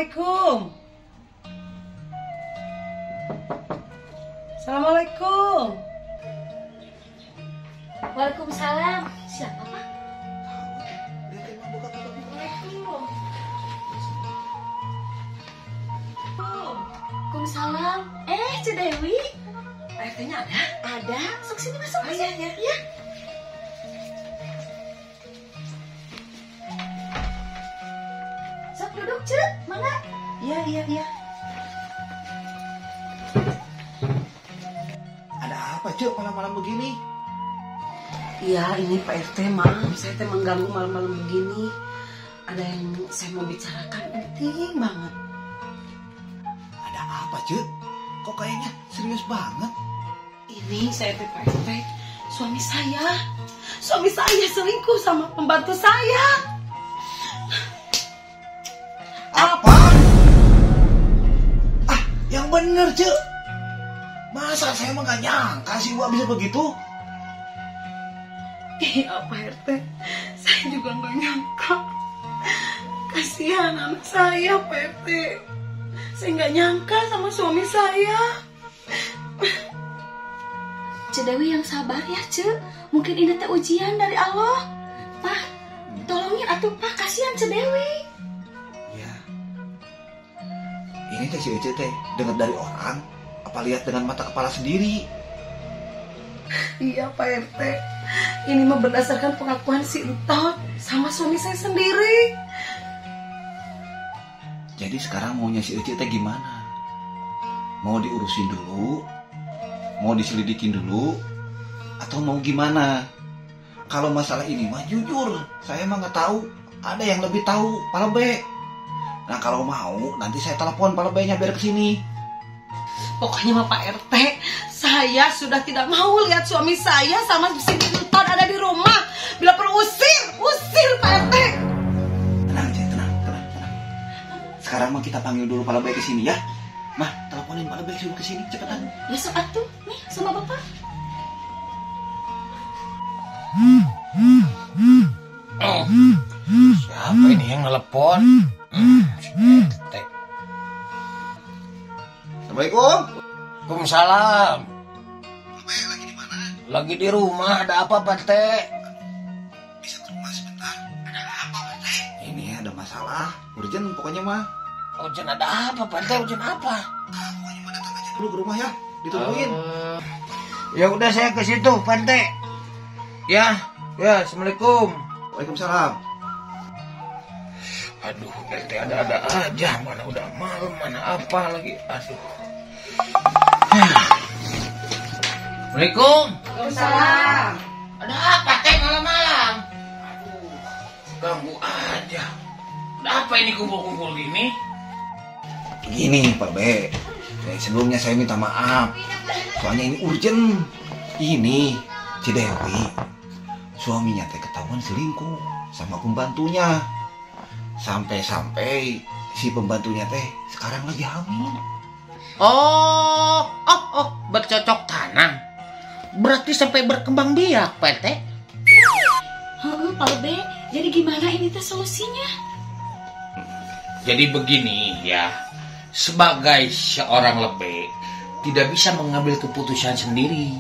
Assalamualaikum. Assalamualaikum. Waalaikumsalam. Siapa, Pak? Waalaikumsalam. Ce Dewi. RT-nya ada? Ada. Sok sini masuk. Iya. Ya. Sok duduk, Ce. Mangga. Iya. Ada apa, Cuk, malam-malam begini? Iya, ini Pak RT, maaf. Saya teh mengganggu malam-malam begini. Ada yang saya mau bicarakan penting banget. Ada apa, Cuk? Kok kayaknya serius banget? Ini saya teh Pak RT, suami saya selingkuh sama pembantu saya. Apa? Yang bener, Cuk. Masa saya emang gak nyangka sih Wak bisa begitu? Iya Pak RT, saya juga nggak nyangka. Kasihan anak saya Pak RT. Saya nggak nyangka sama suami saya. Ce Dewi yang sabar ya, Ce. Mungkin ini teh ujian dari Allah. Pak, tolongin atuh Pak, kasihan Ce Dewi. Ya. Ini teh si Ece teh dengar dari orang, apa lihat dengan mata kepala sendiri? Iya Pak RT, ini mah berdasarkan pengakuan si Entot sama suami saya sendiri. Jadi sekarang maunya si Ece teh gimana? Mau diurusin dulu? Mau diselidikin dulu? Atau mau gimana? Kalau masalah ini mah jujur, saya mah nggak tahu. Ada yang lebih tahu, Pak Lebe. Nah kalau mau, nanti saya telepon Pak Lebenya biar kesini. Pokoknya mah Pak RT, saya sudah tidak mau lihat suami saya sama si Entot ada di rumah. Bila perlu usir Pak RT. Tenang aja, tenang. Sekarang mah kita panggil dulu Pak Lebe kesini ya. Mah, teleponin Pak Lebe suruh kesini cepetan. Ya sok atuh, nih sama Bapak. Siapa ini yang nelpon? Assalamualaikum. Waalaikumsalam. Lebe lagi di mana? Lagi di rumah, ada apa Pak Teh? Bisa ke rumah sebentar. Ada apa Pak Teh? Ini ada masalah, urgent pokoknya mah. Ujian ada apa Pak Teh? Ujian apa? Pokoknya mah datang aja dulu ke rumah ya, ditungguin. Ya udah saya ke situ Pak Teh. Ya, Assalamualaikum. Waalaikumsalam. Aduh, RT ada-ada aja. Mana udah malam, mana apa lagi. Aduh. Assalamualaikum. Waalaikumsalam. Ada apa Teh malam-malam? Aduh, ganggu aja. Ada apa ini kumpul-kumpul gini? Gini Pak B, sebelumnya saya minta maaf. Soalnya ini urgent. Ini Cidewi, suaminya teh ketahuan selingkuh sama pembantunya. Sampai-sampai si pembantunya teh sekarang lagi hamil. Oh, bercocok tanam. Berarti sampai berkembang biak, Pak Teh. Pak Lebe, jadi gimana ini teh solusinya? Jadi begini ya, sebagai seorang lebe tidak bisa mengambil keputusan sendiri.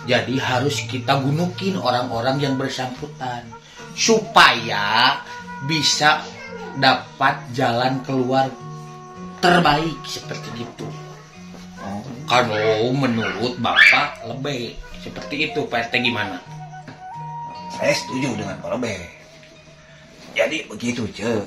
Jadi harus kita gunukin orang-orang yang bersangkutan supaya bisa dapat jalan keluar terbaik seperti itu. Kalau menurut Bapak Lebe seperti itu, Pak RT gimana? Saya setuju dengan Pak Lebe. Jadi begitu, Ce.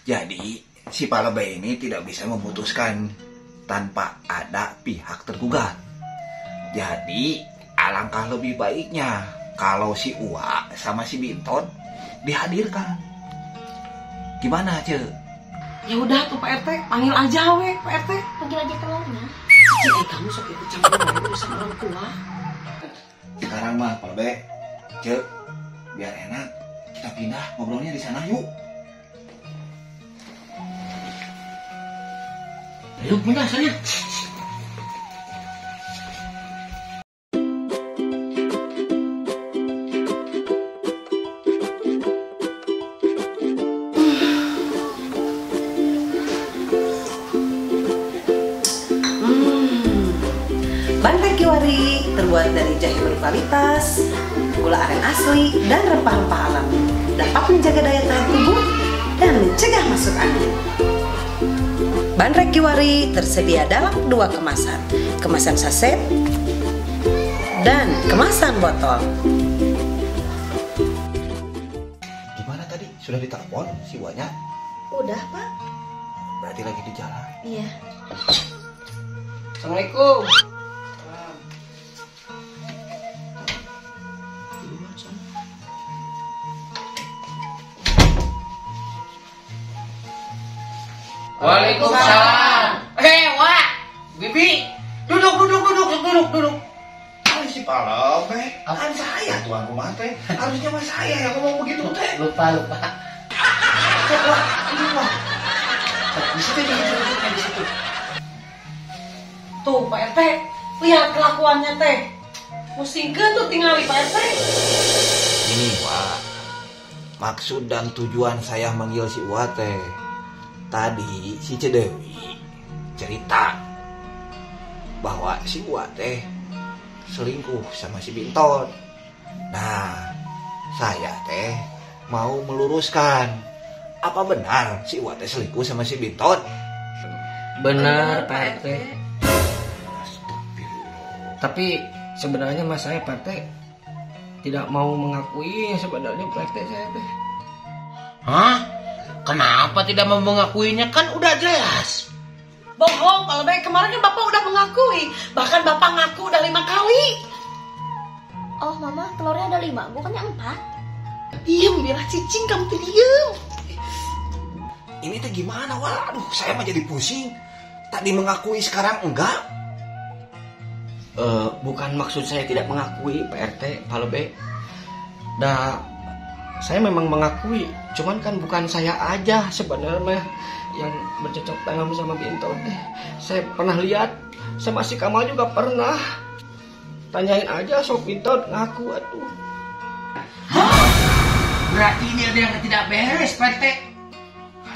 Jadi si Pak Lebe ini tidak bisa memutuskan tanpa ada pihak tergugat. Jadi alangkah lebih baiknya kalau si Uwa sama si Binton dihadirkan. Gimana, Ce? Ya udah tuh Pak RT, panggil aja we Pak RT. Panggil aja telurnya. Kamu sok ikut campur urusan orang tua. Sekarang mah Pak Lebe, Ce, biar enak kita pindah ngobrolnya di sana yuk. Ayo pindah sana. Rekiwari terbuat dari jahe berkualitas, gula aren asli, dan rempah-rempah alami. Dapat menjaga daya tahan tubuh dan mencegah masuk angin. Ban Rekiwari tersedia dalam 2 kemasan, kemasan saset dan kemasan botol. Gimana tadi? Sudah ditelepon si Wanya? Udah, Pak. Berarti lagi di jalan. Iya. Assalamualaikum. Waalaikumsalam. Wak, Bibi, duduk. Si Palobe, kan saya tuan rumah teh. Harusnya mas saya yang ngomong begitu teh. Lupa. Wah, ini wah. Di situ. Tuh Pak RT, lihat kelakuannya teh. Pusingkeun tuh tinggali Pak RT. Ini Wak, maksud dan tujuan saya manggil si Uwa teh. Tadi si Cedewi cerita bahwa si Uwa teh selingkuh sama si Binton. Nah, saya teh mau meluruskan, apa benar si Uwa teh selingkuh sama si Binton? Benar, Pak RT. Tapi sebenarnya mas saya Pak RT tidak mau mengakui sebenarnya Pak RT saya teh. Hah? Kenapa tidak mau mengakuinya? Kan udah jelas. Bohong, kalau baik kemarin kan Bapak udah mengakui. Bahkan Bapak ngaku udah 5 kali. Oh, Mama, telurnya ada 5, bukannya 4? Diem, biar cicing kamu tuh diem. Ini teh gimana Wak? Aduh, saya mah jadi pusing. Tadi mengakui sekarang enggak. Bukan maksud saya tidak mengakui Pak RT, Pak Lebe. Saya memang mengakui, cuman kan bukan saya aja sebenarnya yang bercocok tanam sama Binton. Saya pernah lihat, sama si Kamal juga pernah. Tanyain aja sok Binton ngaku atuh. Berarti ini ada yang tidak beres, Pak RT.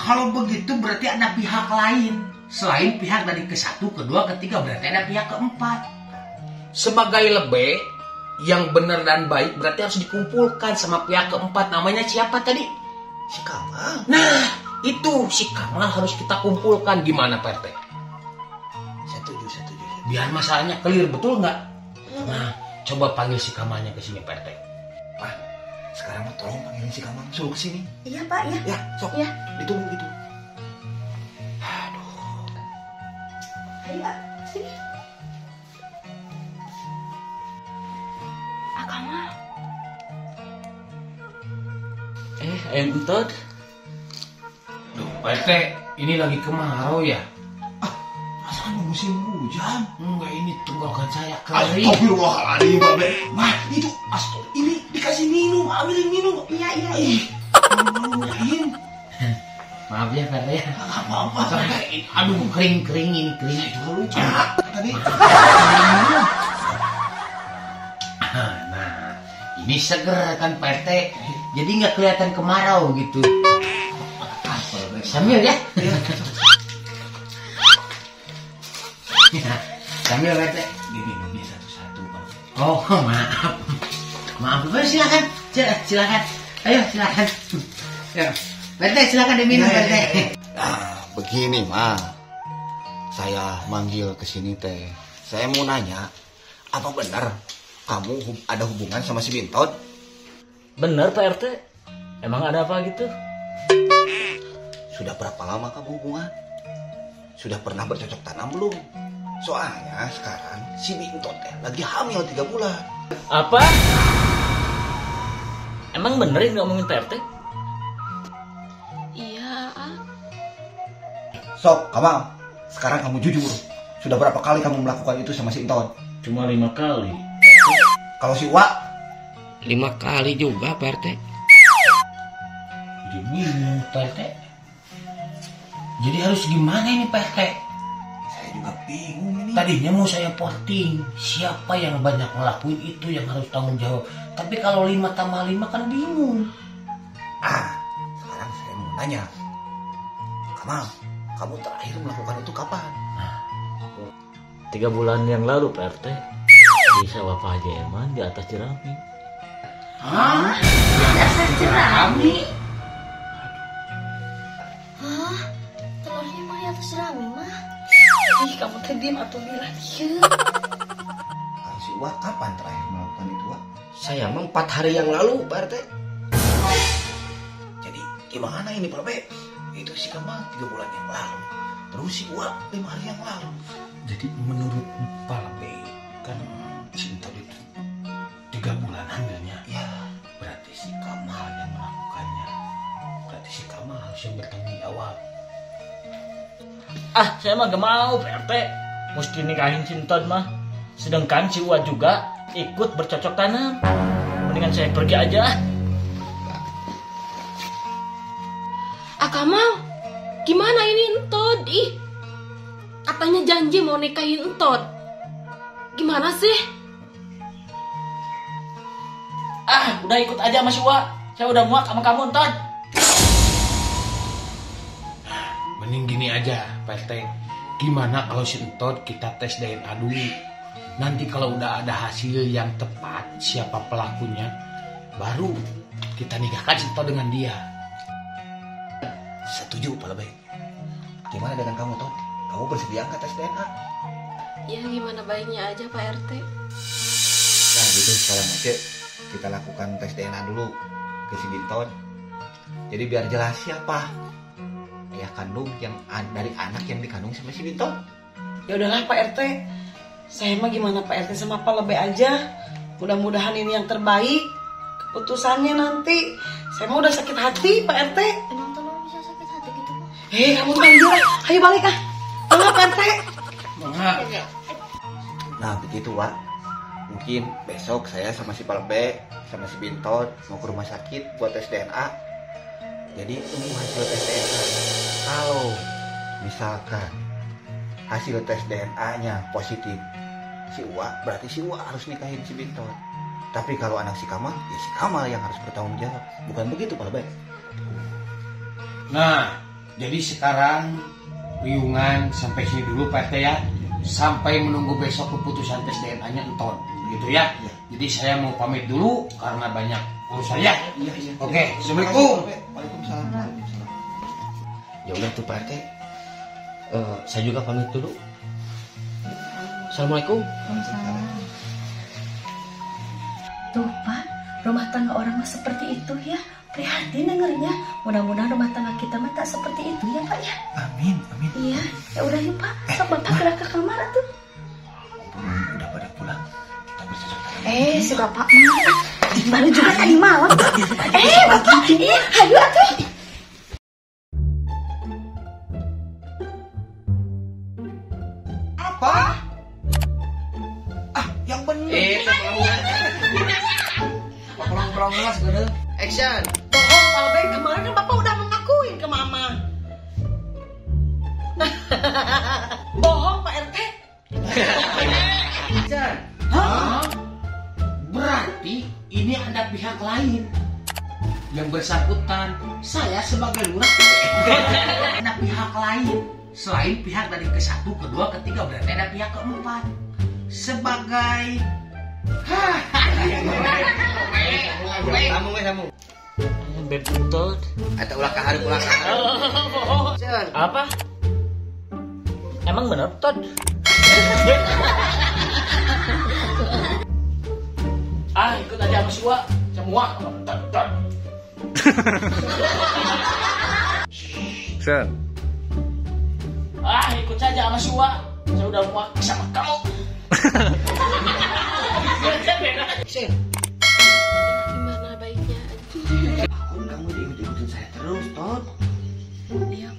Kalau begitu berarti ada pihak lain. Selain pihak dari ke-1, ke-2, ke-3, berarti ada pihak ke-4. Sebagai Lebe yang benar dan baik berarti harus dikumpulkan sama pihak ke-4. Namanya siapa tadi? Si Kamal. Nah, itu si Kamal harus kita kumpulkan. Gimana Pak RT? Saya setuju. Biar masalahnya clear, betul nggak? Nah, coba panggil si Kamalnya ke sini Pak RT. Pak, sekarang tolong panggilin si Kamal suruh ke sini. Iya, Pak, ya. Ya, sok. Iya. Ditunggu gitu. Ayo, Pak, sini. Kamal. Ayam Binton. Duh, Pak RT, ini lagi kemarau ya? Masa musim hujan? Enggak, ini tenggorokan saya kering. Astagfirullahaladzim, Babe. Mah, itu, ini dikasih minum, ambilin minum. Iya. Malu-maluin. Maaf ya Pak RT ya. Gak apa-apa. Aduh, kering ini. Saya juga lupa. Tadi. Nah, ini seger kan Pak RT. Jadi nggak kelihatan kemarau gitu. Sambil ya. Sambil Pak RT. Diminumnya satu-satu Pak. Oh, maaf. Silakan. Silakan. Ayo silakan. Ya. Pak RT silakan diminum Pak RT. Nah, begini mah. Saya manggil ke sini teh. Saya mau nanya, apa benar kamu ada hubungan sama si Binton? Bener Pak RT. Emang ada apa gitu? Sudah berapa lama kamu hubungan? Sudah pernah bercocok tanam belum? Soalnya sekarang si Binton teh lagi hamil 3 bulan. Apa? Emang bener ini ngomongin Pak RT? Iya, Sok, Kamal. Sekarang kamu jujur. Sudah berapa kali kamu melakukan itu sama si Inton? Cuma 5 kali. Kalau si Wak? 5 kali juga Pak RT. Jadi bingung Pak RT. Jadi harus gimana ini Pak RT? Saya juga bingung ini. Tadinya mau saya porting. Siapa yang banyak ngelakuin itu yang harus tanggung jawab. Tapi kalau 5 tambah 5 kan bingung. Sekarang saya mau nanya. Kamal, kamu terakhir melakukan itu kapan? 3 bulan yang lalu Pak RT. Di sawah Pak Haji Eman di atas jerami. Hah? Di atas jerami? Hah? Telurnya mah di atas jerami mah? Ih, kamu teh diem atau bilang iya. Si Wak kapan terakhir melakukan itu, Wak? Saya mah 4 hari yang lalu, Pak RT. Jadi gimana ini Pak Be? Itu si Kamal 3 bulan yang lalu. Terus si Wak 5 hari yang lalu. Jadi menurut Pak B kan si Entot itu 3 bulan hamilnya. Ya, Berarti si Kamal yang melakukannya. Berarti si Kamal harus yang bertanggung jawab. Ah, saya mah gak mau Pak RT. Mesti nikahin si Entot mah. Sedangkan si Uwa juga ikut bercocok tanam. Mendingan saya pergi aja. Kamal, gimana ini Entot? Ih, katanya janji mau nikahin Entot. Gimana sih? Ah, udah ikut aja sama si Uwa. Saya udah muak sama kamu Entot. Mending gini aja Pak RT. Gimana kalau si Entot kita tes DNA dulu. Nanti kalau udah ada hasil yang tepat siapa pelakunya, baru kita nikahkan si Entot dengan dia. setuju Pak Be. Gimana dengan kamu, Tot? Kamu bersedia angkat tes DNA? Ya gimana baiknya aja Pak RT. Nah gitu sekarang aja kita lakukan tes DNA dulu ke si Binton. Jadi biar jelas siapa ayah kandung yang dari anak yang dikandung sama si Binton. Ya udahlah Pak RT. Saya mah gimana Pak RT sama Pak Lebe aja. Mudah-mudahan ini yang terbaik. Keputusannya nanti. Saya mah udah sakit hati Pak RT. Emang telur bisa sakit hati gitu Pak? Kamu tuh anjir. Ayo balik ah. Enggak Pak RT. Nah begitu Wak. Mungkin besok saya sama si Palbe sama si Binton mau ke rumah sakit buat tes DNA. Jadi tunggu hasil tes DNA. Kalau misalkan hasil tes DNA-nya positif si Uwa, berarti si Uwa harus nikahin si Binton. Tapi kalau anak si Kamal, ya si Kamal yang harus bertanggung jawab. Bukan begitu Pak Bay? Nah, jadi sekarang Wiungan sampai sini dulu Pak RT ya. Sampai menunggu besok keputusan tes DNA-nya Entot. Gitu ya. Jadi saya mau pamit dulu karena banyak urusan ya. Iya. Oke, Assalamualaikum. Waalaikumsalam. Ya udah tuh Pak RT. Saya juga pamit dulu. Assalamualaikum. Tuh Pak, rumah tangga orang mah seperti itu ya. Prihatin dengernya. Mudah-mudahan rumah tangga kita mah tak seperti itu ya Pak ya. Amin. Iya, ya udah yuk Pak. Sok Bapak gerak ke kamar tuh. Udah pada pulang. Kita bercocok tanam. Si Bapak mah baru juga tadi malam. Bapak, iya, hayu atuh. Apa? Yang bener. Pulang mas gue. Action. Bohong Pak Lebe. Kemarin kan Bapak udah mengakuin ke Mama. Bohong Pak RT. Action. Berarti ini ada pihak lain yang bersangkutan. Saya sebagai lurah ada pihak lain selain pihak dari ke-1, ke-2, ke-3, berarti ada pihak ke-4 sebagai Kamu. Beb Entot. Atau ulah kahar. Apa? Emang bener Tot? Ikut aja sama si Uwa. Semua Tot. Ikut saja sama si Uwa. Saya udah muak sama kamu. Gimana baiknya aja. Kamu diikut-ikutin saya terus, Tot. Iya